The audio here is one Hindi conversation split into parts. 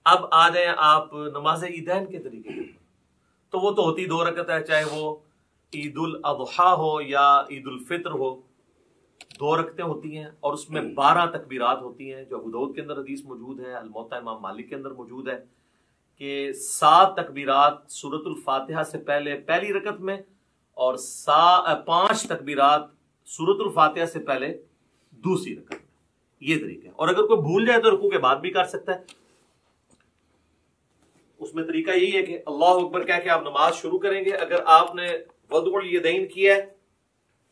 अब आ जाए आप नमाज ईदैन के तरीके के ऊपर, तो वो तो होती 2 रकत है, चाहे वो ईद उल अज़हा हो या ईद उल फित्र हो, 2 रकतें होती हैं और उसमें 12 तकबीरात होती हैं, जो अबू दाऊद के अंदर हदीस मौजूद है, अल मुवत्ता इमाम मालिक के अंदर मौजूद है कि 7 तकबीरात सूरतुल फातिहा से पहले पहली रकत में और 5 तकबीरात सूरतुल फातिहा से पहले दूसरी रकत में। ये तरीका है। और अगर कोई भूल जाए तो रुकू के बाद भी कर सकता है। उसमें तरीका यही है कि अल्लाह अकबर कह के आप नमाज शुरू करेंगे। अगर आपने वदुल यदैन किया है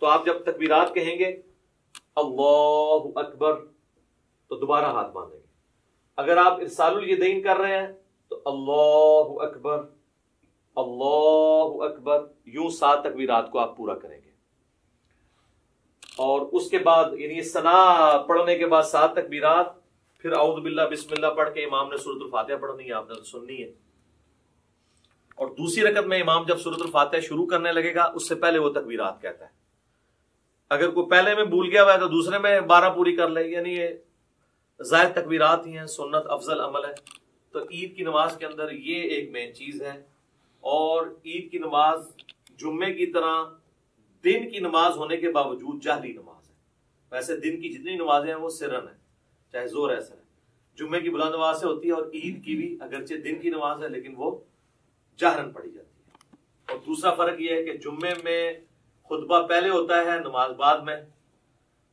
तो आप जब तकबीरात कहेंगे अल्लाहु अकबर तो दोबारा हाथ बांधेंगे। अगर आप इरसालुल यदैन कर रहे हैं तो अल्लाहु अकबर यूं 7 तकबीरात को आप पूरा करेंगे। और उसके बाद यानी सना पढ़ने के बाद 7 तकबीरात, फिर औज़ु बिल्लाह बिस्मिल्लाह पढ़ के इमाम ने सूरतुल फातिहा पढ़नी है, आपने तो सुननी है। और दूसरी रकत में इमाम जब सूरतुल फातिहा शुरू करने लगेगा उससे पहले वो तकबीरात कहता है। अगर कोई पहले में भूल गया हुआ है तो दूसरे में 12 पूरी कर ले, यानी ये ज़ायद तकबीरात ही हैं, सुन्नत अफजल अमल है। तो ईद की नमाज के अंदर ये एक मेन चीज है। और ईद की नमाज जुम्मे की तरह दिन की नमाज होने के बावजूद जहरी नमाज है। वैसे दिन की जितनी नमाजें हैं वो सिरन है, चाहे जोर ऐसा है। जुम्मे की बुलंद नमाज से होती है और ईद की भी अगरचे दिन की नमाज है लेकिन वो जहरन पढ़ी जाती है। और दूसरा फर्क यह है कि जुम्मे में खुतबा पहले होता है, नमाज बाद में।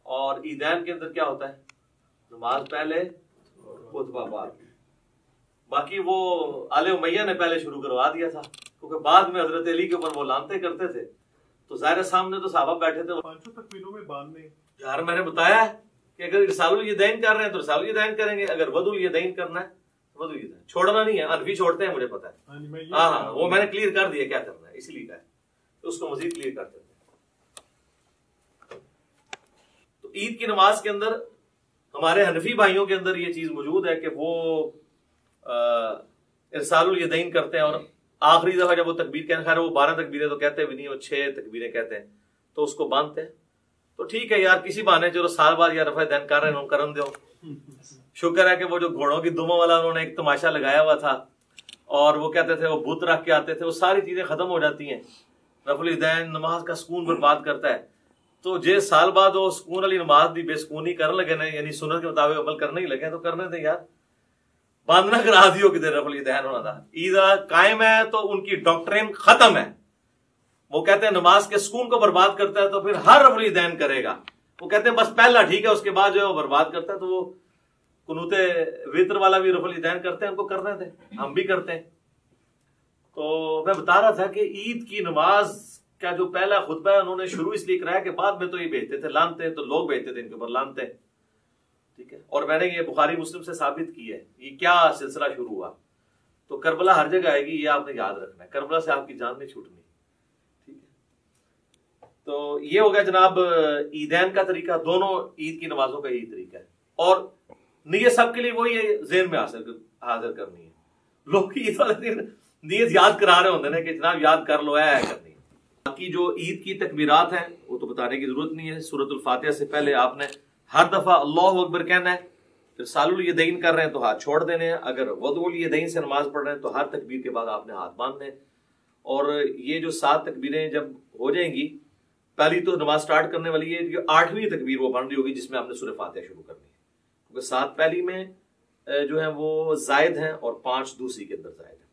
और ईदैन के अंदर क्या होता है, नमाज पहले खुतबा बाद। बाकी वो आले उमैया ने पहले शुरू करवा दिया था, क्योंकि बाद में हजरत अली के ऊपर वो लानते करते थे, तो जाहिर सामने तो साहबा बैठे थे। 500 तकबीरों में बांधने यार मैंने बताया कि अगर इरसालुल यदैन कर रहे हैं तो इरसालुल यदैन करेंगे, अगर वदुल यदैन करना है तो वदुल यदैन। छोड़ना नहीं है, अनफी छोड़ते हैं मुझे पता है। हाँ, वो मैंने क्लियर कर दिया क्या करना है, इसीलिए कहा तो उसको मजीद क्लियर कर देते हैं। तो ईद की नमाज के अंदर हमारे हनफी भाइयों के अंदर ये चीज मौजूद है कि वो इरसालुल यदैन करते हैं और आखिरी दफा जब वो तकबीर कहने, खैर वो 12 तकबीरें तो कहते भी नहीं, वो 6 तकबीरें कहते हैं, तो उसको बांधते हैं। तो ठीक है यार, किसी बहाने चलो साल बाद यार रफा दैन कर रहे हैं, करन दो। शुक्र है कि वो जो घोड़ों की दुमों वाला उन्होंने एक तमाशा लगाया हुआ था और वो कहते थे वो बुत रख के आते थे, वो सारी चीजें खत्म हो जाती हैं। रफुल दैन नमाज का सुकून बर्बाद करता है। तो जे साल बाद वो सुकून वाली नमाज भी बेसकूनी करने लगे ना, यानी सुन्नत के मुताबिक अमल करने ही लगे, तो करने थे यार, बांधना करा दियो कि रफुल दैन होना था। ईद कायम है तो उनकी डॉक्ट्रिन खत्म है। वो कहते हैं नमाज के सुकून को बर्बाद करता है तो फिर हर रफुल दैन करेगा। वो कहते हैं बस पहला ठीक है, उसके बाद जो है वो बर्बाद करता है। तो वो कुनूते वित्र वाला भी रफुल दैन करते हैं, उनको करने थे, हम भी करते हैं। तो मैं बता रहा था कि ईद की नमाज का जो पहला खुतबा है उन्होंने शुरू इसलिए कराया कि बाद में तो ये भेजते थे लानते, तो लोग भेजते थे इनके ऊपर लानते, ठीक है। और मैंने ये बुखारी मुस्लिम से साबित की है ये क्या सिलसिला शुरू हुआ। तो करबला हर जगह आएगी, ये आपने याद रखना है, करबला से आपकी जान नहीं छूटनी, ठीक है। तो ये हो गया जनाब ईदैन का तरीका, दोनों ईद की नमाजों का यही तरीका है। और नीयत सबके लिए वही है, ज़हन में हाजिर करनी है। लोग ईद वाले दिन नीयत याद करा रहे होते हैं कि जनाब याद कर लो, है करनी। बाकी जो ईद की तकबीरात हैं वो तो बताने की जरूरत नहीं है। सूरतुल फातिहा से पहले आपने हर दफा अल्लाहु अकबर कहना है। फिर सालुल यदैन कर रहे हैं तो हाथ छोड़ देने हैं। अगर वदुल यदैन से नमाज पढ़ रहे हैं तो हर तकबीर के बाद आपने हाथ बांधने हैं। और ये जो 7 तकबीरें जब हो जाएंगी, पहली तो नमाज स्टार्ट करने वाली है, जो 8वीं तकबीर वो बन रही होगी जिसमें आपने सूरह फातिहा शुरू करनी है, क्योंकि 7 पहली में जो है वो जायद हैं और 5 दूसरी के अंदर जायद है।